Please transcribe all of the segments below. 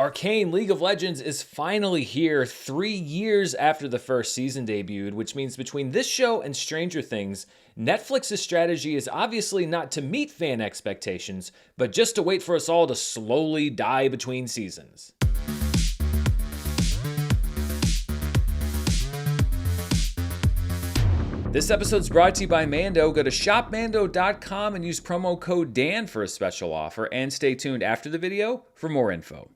Arcane League of Legends is finally here 3 years after the first season debuted, which means between this show and Stranger Things, Netflix's strategy is obviously not to meet fan expectations, but just to wait for us all to slowly die between seasons. This episode's brought to you by Mando. Go to shopmando.com and use promo code Dan for a special offer, and stay tuned after the video for more info.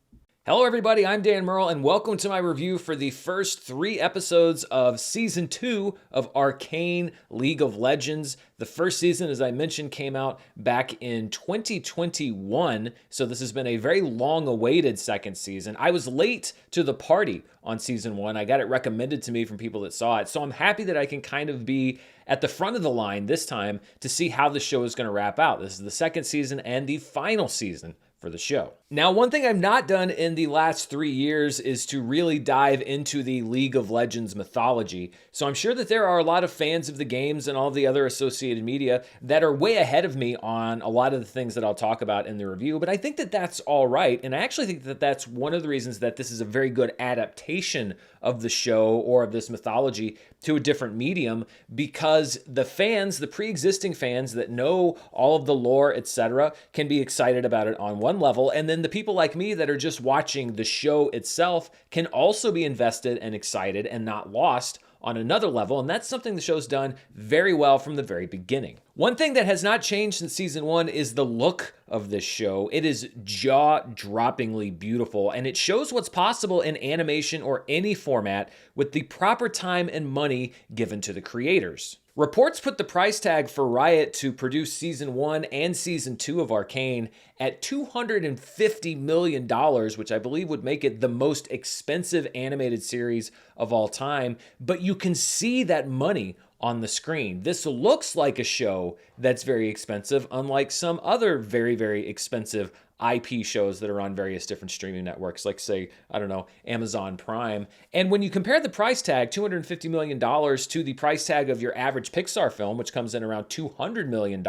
Hello everybody, I'm Dan Murrell, and welcome to my review for the first 3 episodes of Season 2 of Arcane League of Legends. The first season, as I mentioned, came out back in 2021, so this has been a very long-awaited second season. I was late to the party on Season 1. I got it recommended to me from people that saw it, so I'm happy that I can kind of be at the front of the line this time to see how the show is going to wrap out. This is the second season and the final season for the show. Now, one thing I've not done in the last 3 years is to really dive into the League of Legends mythology. So I'm sure that there are a lot of fans of the games and all the other associated media that are way ahead of me on a lot of the things that I'll talk about in the review, but I think that that's all right. And I actually think that that's one of the reasons that this is a very good adaptation of the show or of this mythology to a different medium, because the fans, the pre-existing fans that know all of the lore, etc., can be excited about it on one level, and then the people like me that are just watching the show itself can also be invested and excited and not lost on another level, and that's something the show's done very well from the very beginning. One thing that has not changed since Season 1 is the look of this show. It is jaw-droppingly beautiful, and it shows what's possible in animation or any format with the proper time and money given to the creators. Reports put the price tag for Riot to produce Season 1 and Season 2 of Arcane at $250 million, which I believe would make it the most expensive animated series of all time, but you can see that money on the screen. This looks like a show that's very expensive, unlike some other very, very expensive IP shows that are on various different streaming networks, like, say, I don't know, Amazon Prime. And when you compare the price tag, $250 million, to the price tag of your average Pixar film, which comes in around $200 million,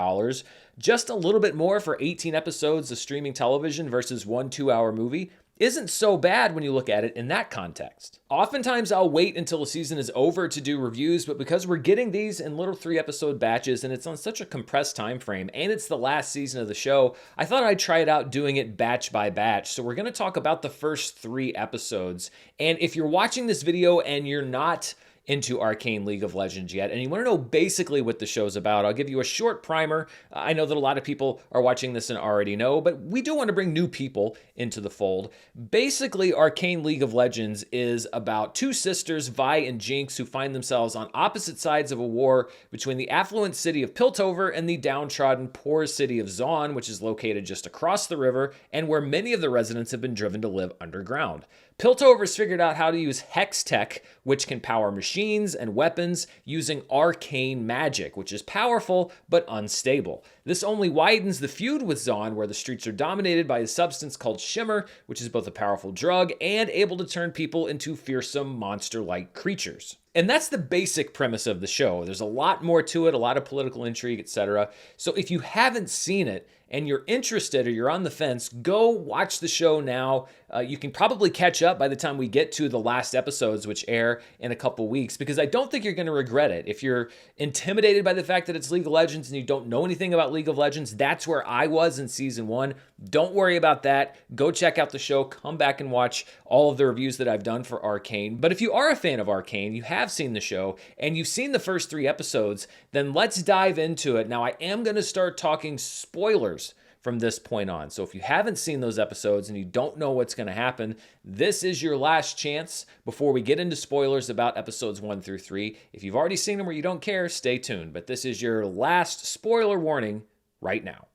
just a little bit more for 18 episodes of streaming television versus one 2-hour movie, isn't so bad when you look at it in that context. Oftentimes I'll wait until a season is over to do reviews, but because we're getting these in little 3-episode batches and it's on such a compressed time frame and it's the last season of the show, I thought I'd try it out doing it batch by batch. So we're going to talk about the first 3 episodes. And if you're watching this video and you're not into Arcane League of Legends yet, and you want to know basically what the show's about, I'll give you a short primer. I know that a lot of people are watching this and already know, but we do want to bring new people into the fold. Basically, Arcane League of Legends is about 2 sisters, Vi and Jinx, who find themselves on opposite sides of a war between the affluent city of Piltover and the downtrodden, poor city of Zaun, which is located just across the river and where many of the residents have been driven to live underground. Piltover's figured out how to use hex tech, which can power machines and weapons using arcane magic, which is powerful but unstable. This only widens the feud with Zaun, where the streets are dominated by a substance called Shimmer, which is both a powerful drug and able to turn people into fearsome monster-like creatures. And that's the basic premise of the show. There's a lot more to it, a lot of political intrigue, etc. So if you haven't seen it and you're interested or you're on the fence, go watch the show now. You can probably catch up by the time we get to the last episodes, which air in a couple weeks, because I don't think you're going to regret it. If you're intimidated by the fact that it's League of Legends and you don't know anything about League of Legends, that's where I was in Season 1. Don't worry about that. Go check out the show. Come back and watch all of the reviews that I've done for Arcane. But if you are a fan of Arcane, you have seen the show, and you've seen the first 3 episodes, then let's dive into it. Now, I am going to start talking spoilers from this point on. So if you haven't seen those episodes and you don't know what's going to happen, this is your last chance before we get into spoilers about episodes 1 through 3. If you've already seen them or you don't care, stay tuned. But this is your last spoiler warning right now.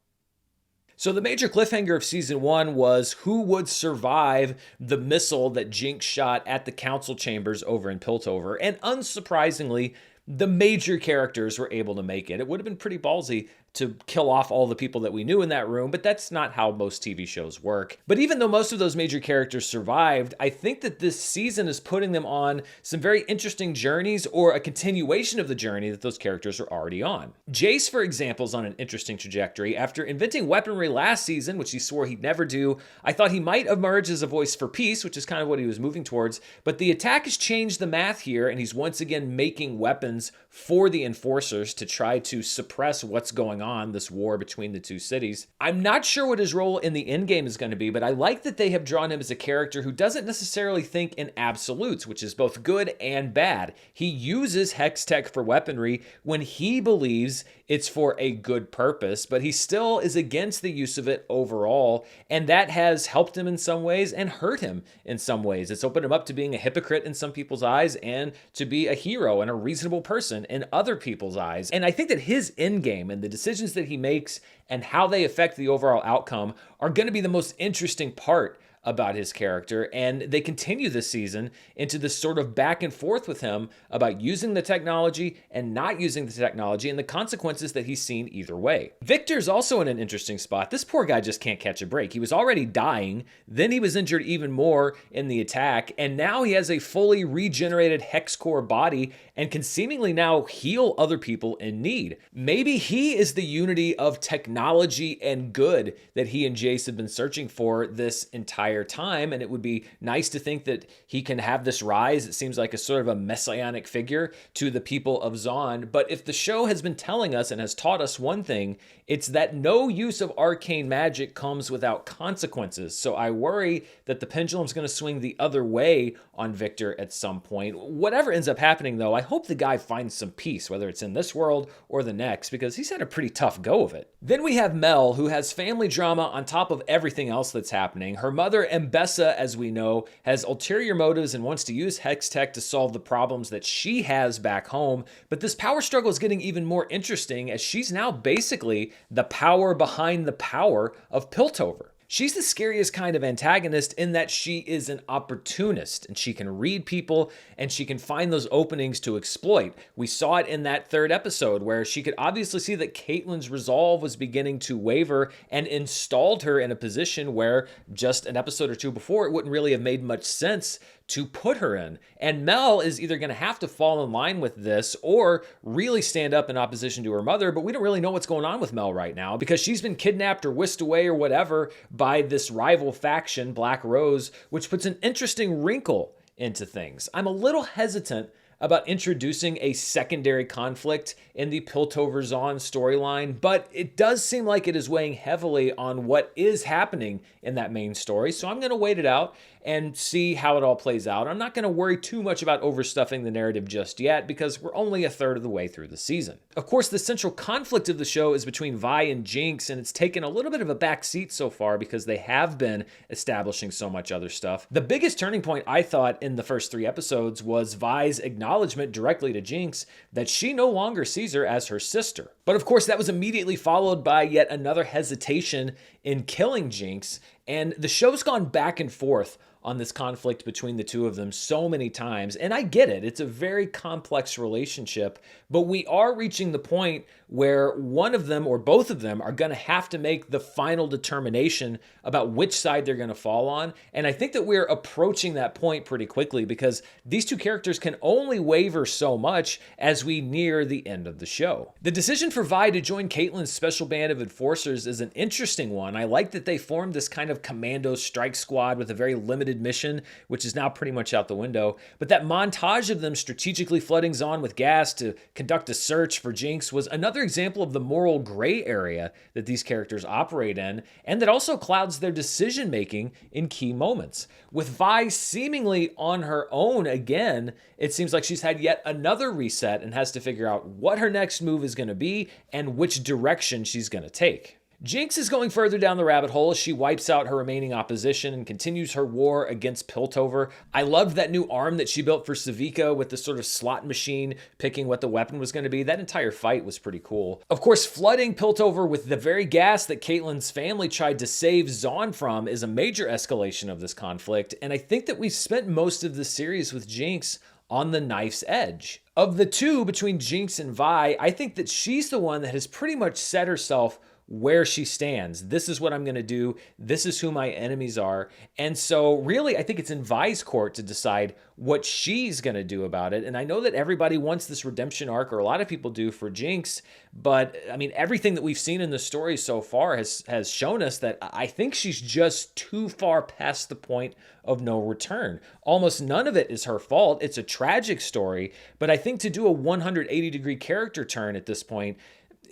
So the major cliffhanger of Season 1 was who would survive the missile that Jinx shot at the council chambers over in Piltover. And unsurprisingly, the major characters were able to make it. It would have been pretty ballsy to kill off all the people that we knew in that room, but that's not how most TV shows work. But even though most of those major characters survived, I think that this season is putting them on some very interesting journeys, or a continuation of the journey that those characters are already on. Jace, for example, is on an interesting trajectory. After inventing weaponry last season, which he swore he'd never do, I thought he might emerge as a voice for peace, which is kind of what he was moving towards, but the attack has changed the math here, and he's once again making weapons for the enforcers to try to suppress what's going on, this war between the two cities. I'm not sure what his role in the endgame is going to be, but I like that they have drawn him as a character who doesn't necessarily think in absolutes, which is both good and bad. He uses hex tech for weaponry when he believes it's for a good purpose, but he still is against the use of it overall, and that has helped him in some ways and hurt him in some ways. It's opened him up to being a hypocrite in some people's eyes and to be a hero and a reasonable person in other people's eyes. And I think that his endgame and the decisions that he makes and how they affect the overall outcome are going to be the most interesting part about his character, and they continue this season into this sort of back and forth with him about using the technology and not using the technology and the consequences that he's seen either way. Victor's also in an interesting spot. This poor guy just can't catch a break. He was already dying, then he was injured even more in the attack, and now he has a fully regenerated hex core body and can seemingly now heal other people in need. Maybe he is the unity of technology and good that he and Jace have been searching for this entire time, and it would be nice to think that he can have this rise. It seems like a sort of a messianic figure to the people of Zaun. But if the show has been telling us and has taught us one thing, it's that no use of arcane magic comes without consequences. So I worry that the pendulum's going to swing the other way on Victor at some point. Whatever ends up happening, though, I hope the guy finds some peace, whether it's in this world or the next, because he's had a pretty tough go of it. Then we have Mel, who has family drama on top of everything else that's happening. Her mother, Mbessa, as we know, has ulterior motives and wants to use hex tech to solve the problems that she has back home. But this power struggle is getting even more interesting, as she's now basically the power behind the power of Piltover. She's the scariest kind of antagonist in that she is an opportunist, and she can read people and she can find those openings to exploit. We saw it in that third episode where she could obviously see that Caitlyn's resolve was beginning to waver and installed her in a position where just an episode or two before it wouldn't really have made much sense to put her in. And Mel is either going to have to fall in line with this or really stand up in opposition to her mother, but we don't really know what's going on with Mel right now because she's been kidnapped or whisked away or whatever by this rival faction, Black Rose, which puts an interesting wrinkle into things. I'm a little hesitant about introducing a secondary conflict in the Piltover Zaun storyline, but it does seem like it is weighing heavily on what is happening in that main story, so I'm going to wait it out and see how it all plays out. I'm not going to worry too much about overstuffing the narrative just yet because we're only a third of the way through the season. Of course, the central conflict of the show is between Vi and Jinx, and it's taken a little bit of a back seat so far because they have been establishing so much other stuff. The biggest turning point, I thought, in the first 3 episodes was Vi's acknowledgement directly to Jinx that she no longer sees her as her sister. But of course, that was immediately followed by yet another hesitation in killing Jinx, and the show's gone back and forth on this conflict between the two of them so many times. And I get it. It's a very complex relationship, but we are reaching the point where one of them or both of them are going to have to make the final determination about which side they're going to fall on. And I think that we're approaching that point pretty quickly because these two characters can only waver so much as we near the end of the show. The decision for Vi to join Caitlyn's special band of enforcers is an interesting one. I like that they formed this kind of commando strike squad with a very limited mission, which is now pretty much out the window. But that montage of them strategically flooding Zaun with gas to conduct a search for Jinx was another example of the moral gray area that these characters operate in, and that also clouds their decision making in key moments. With Vi seemingly on her own again, it seems like she's had yet another reset and has to figure out what her next move is going to be and which direction she's going to take. Jinx is going further down the rabbit hole as she wipes out her remaining opposition and continues her war against Piltover. I loved that new arm that she built for Savika with the sort of slot machine picking what the weapon was going to be. That entire fight was pretty cool. Of course, flooding Piltover with the very gas that Caitlyn's family tried to save Zaun from is a major escalation of this conflict, and I think that we've spent most of the series with Jinx on the knife's edge. Of the two, between Jinx and Vi, I think that she's the one that has pretty much set herself where she stands. This is what I'm going to do. This is who my enemies are. And so really, I think it's in Vi's court to decide what she's going to do about it. And I know that everybody wants this redemption arc, or a lot of people do, for Jinx. But I mean, everything that we've seen in the story so far has shown us that I think she's just too far past the point of no return. Almost none of it is her fault. It's a tragic story. But I think to do a 180-degree character turn at this point,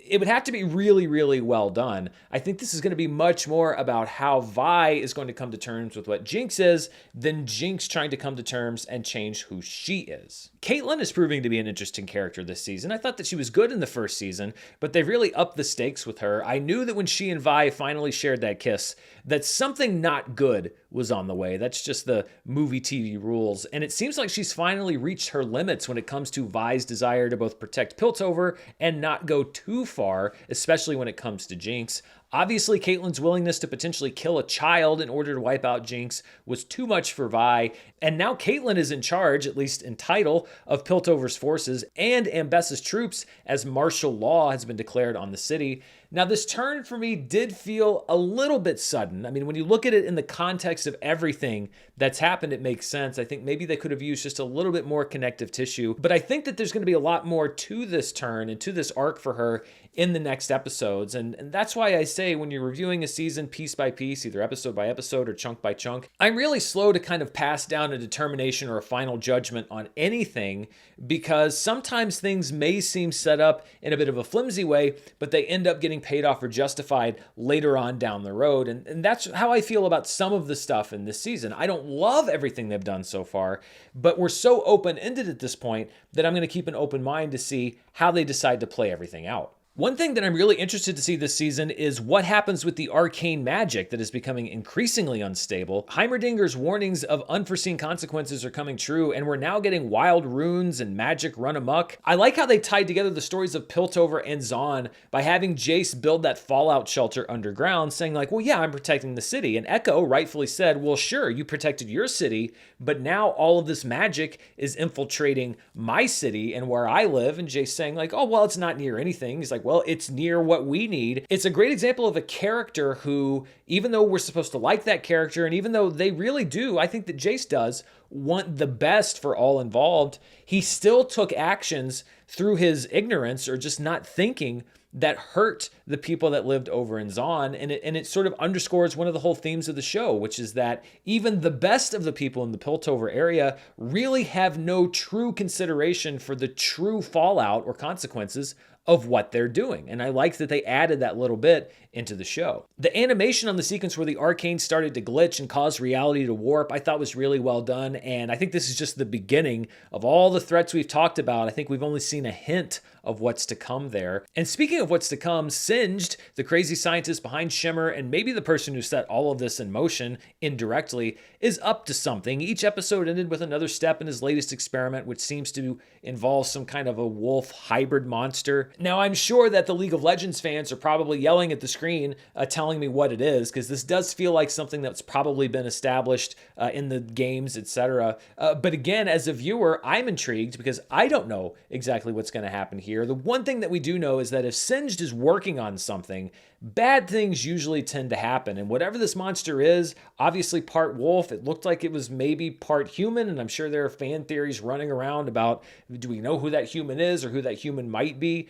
it would have to be really, really well done. I think this is going to be much more about how Vi is going to come to terms with what Jinx is than Jinx trying to come to terms and change who she is. Caitlyn is proving to be an interesting character this season. I thought that she was good in the first season, but they've really upped the stakes with her. I knew that when she and Vi finally shared that kiss, that something not good was on the way. That's just the movie TV rules. And it seems like she's finally reached her limits when it comes to Vi's desire to both protect Piltover and not go too far, especially when it comes to Jinx. Obviously, Caitlyn's willingness to potentially kill a child in order to wipe out Jinx was too much for Vi, and now Caitlyn is in charge, at least in title, of Piltover's forces and Ambessa's troops as martial law has been declared on the city. Now, this turn for me did feel a little bit sudden. I mean, when you look at it in the context of everything that's happened, it makes sense. I think maybe they could have used just a little bit more connective tissue, but I think that there's going to be a lot more to this turn and to this arc for her in the next episodes. And that's why I say when you're reviewing a season piece by piece, either episode by episode or chunk by chunk, I'm really slow to kind of pass down a determination or a final judgment on anything, because sometimes things may seem set up in a bit of a flimsy way, but they end up getting paid off or justified later on down the road. And that's how I feel about some of the stuff in this season. I don't love everything they've done so far, but we're so open-ended at this point that I'm going to keep an open mind to see how they decide to play everything out. One thing that I'm really interested to see this season is what happens with the arcane magic that is becoming increasingly unstable. Heimerdinger's warnings of unforeseen consequences are coming true, and we're now getting wild runes and magic run amok. I like how they tied together the stories of Piltover and Zaun by having Jace build that fallout shelter underground, saying like, well, yeah, I'm protecting the city. And Echo rightfully said, well, sure, you protected your city, but now all of this magic is infiltrating my city and where I live. And Jace saying like, oh, well, it's not near anything. He's like, well, it's near what we need. It's a great example of a character who, even though we're supposed to like that character, and even though they really do, I think that Jace does, want the best for all involved, he still took actions through his ignorance or just not thinking that hurt the people that lived over in Zaun. And it sort of underscores one of the whole themes of the show, which is that even the best of the people in the Piltover area really have no true consideration for the true fallout or consequences of what they're doing. And I like that they added that little bit into the show. The animation on the sequence where the Arcane started to glitch and cause reality to warp, I thought was really well done. And I think this is just the beginning of all the threats we've talked about. I think we've only seen a hint of what's to come there. And speaking of what's to come, Singed, the crazy scientist behind Shimmer, and maybe the person who set all of this in motion indirectly, is up to something. Each episode ended with another step in his latest experiment, which seems to involve some kind of a wolf hybrid monster. Now, I'm sure that the League of Legends fans are probably yelling at the screen, telling me what it is, because this does feel like something that's probably been established in the games, etc. But again, as a viewer, I'm intrigued because I don't know exactly what's going to happen here. The one thing that we do know is that if Singed is working on something, bad things usually tend to happen. And whatever this monster is, obviously part wolf, it looked like it was maybe part human, and I'm sure there are fan theories running around about, do we know who that human is or who that human might be?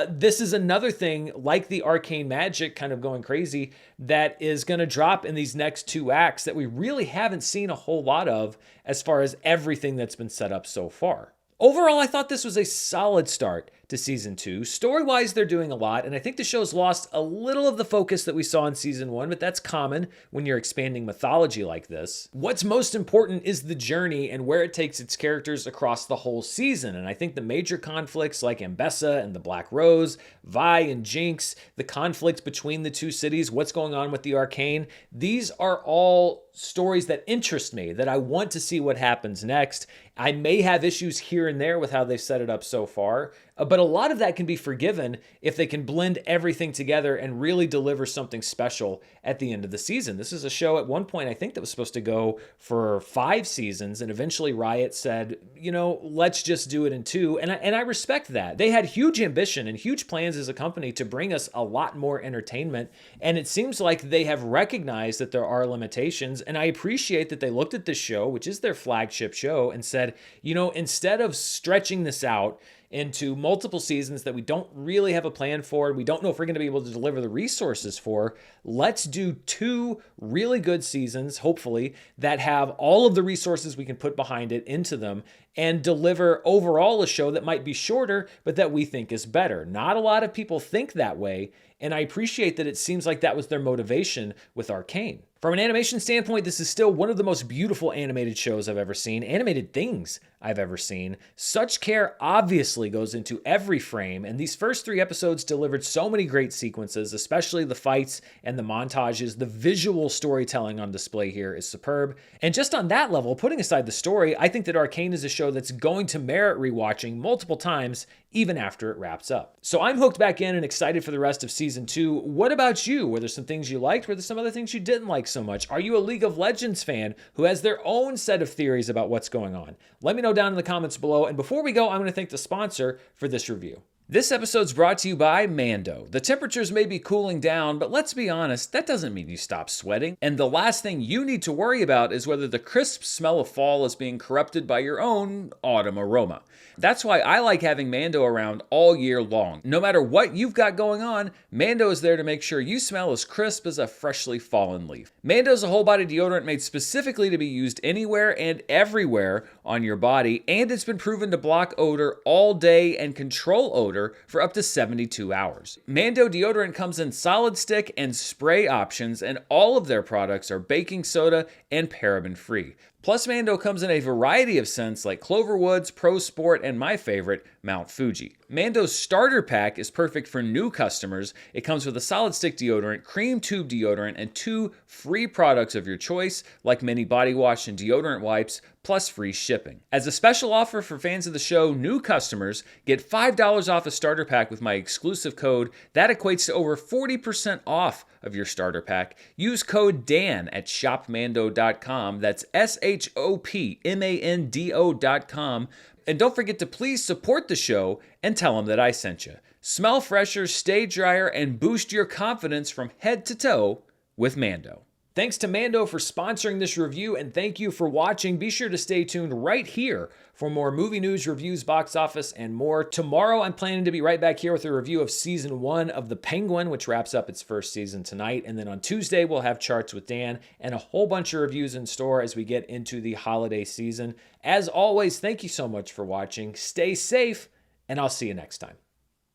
This is another thing, like the arcane magic kind of going crazy, that is going to drop in these next two acts that we really haven't seen a whole lot of as far as everything that's been set up so far. Overall, I thought this was a solid start to season 2. Story-wise, they're doing a lot, and I think the show's lost a little of the focus that we saw in season 1, but that's common when you're expanding mythology like this. What's most important is the journey and where it takes its characters across the whole season, and I think the major conflicts like Ambessa and the Black Rose, Vi and Jinx, the conflict between the two cities, what's going on with the Arcane, these are all stories that interest me, that I want to see what happens next. I may have issues here and there with how they've set it up so far, But a lot of that can be forgiven if they can blend everything together and really deliver something special at the end of the season. This is a show at one point, I think, that was supposed to go for 5 seasons, and eventually Riot said, you know, let's just do it in 2. And I respect that. They had huge ambition and huge plans as a company to bring us a lot more entertainment, and it seems like they have recognized that there are limitations, and I appreciate that they looked at this show, which is their flagship show, and said, you know, instead of stretching this out into multiple seasons that we don't really have a plan for, we don't know if we're going to be able to deliver the resources for, let's do 2 really good seasons, hopefully, that have all of the resources we can put behind it into them and deliver overall a show that might be shorter, but that we think is better. Not a lot of people think that way, and I appreciate that it seems like that was their motivation with Arcane. From an animation standpoint, this is still one of the most beautiful animated shows I've ever seen, animated things I've ever seen. Such care obviously goes into every frame, and these first 3 episodes delivered so many great sequences, especially the fights and the montages. The visual storytelling on display here is superb. And just on that level, putting aside the story, I think that Arcane is a show that's going to merit rewatching multiple times, even after it wraps up. So I'm hooked back in and excited for the rest of season 2. What about you? Were there some things you liked? Were there some other things you didn't like so much? Are you a League of Legends fan who has their own set of theories about what's going on? Let me know down in the comments below. And before we go, I'm going to thank the sponsor for this review. This episode's brought to you by Mando. The temperatures may be cooling down, but let's be honest, that doesn't mean you stop sweating. And the last thing you need to worry about is whether the crisp smell of fall is being corrupted by your own autumn aroma. That's why I like having Mando around all year long. No matter what you've got going on, Mando is there to make sure you smell as crisp as a freshly fallen leaf. Mando is a whole body deodorant made specifically to be used anywhere and everywhere on your body, and it's been proven to block odor all day and control odor for up to 72 hours. Mando deodorant comes in solid stick and spray options, and all of their products are baking soda and paraben free. Plus, Mando comes in a variety of scents like Cloverwoods, Pro Sport, and my favorite, Mount Fuji. Mando's starter pack is perfect for new customers. It comes with a solid stick deodorant, cream tube deodorant, and 2 free products of your choice, like mini body wash and deodorant wipes, plus free shipping. As a special offer for fans of the show, new customers get $5 off a starter pack with my exclusive code. That equates to over 40% off of your starter pack. Use code DAN at shopmando.com. That's shopmando.com. And don't forget to please support the show and tell them that I sent you. Smell fresher, stay drier, and boost your confidence from head to toe with Mando. Thanks to Mando for sponsoring this review, and thank you for watching. Be sure to stay tuned right here for more movie news, reviews, box office, and more. Tomorrow, I'm planning to be right back here with a review of Season 1 of The Penguin, which wraps up its first season tonight. And then on Tuesday, we'll have Charts with Dan and a whole bunch of reviews in store as we get into the holiday season. As always, thank you so much for watching. Stay safe, and I'll see you next time.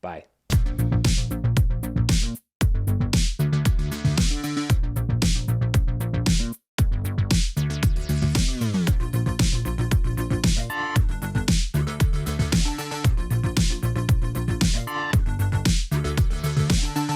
Bye.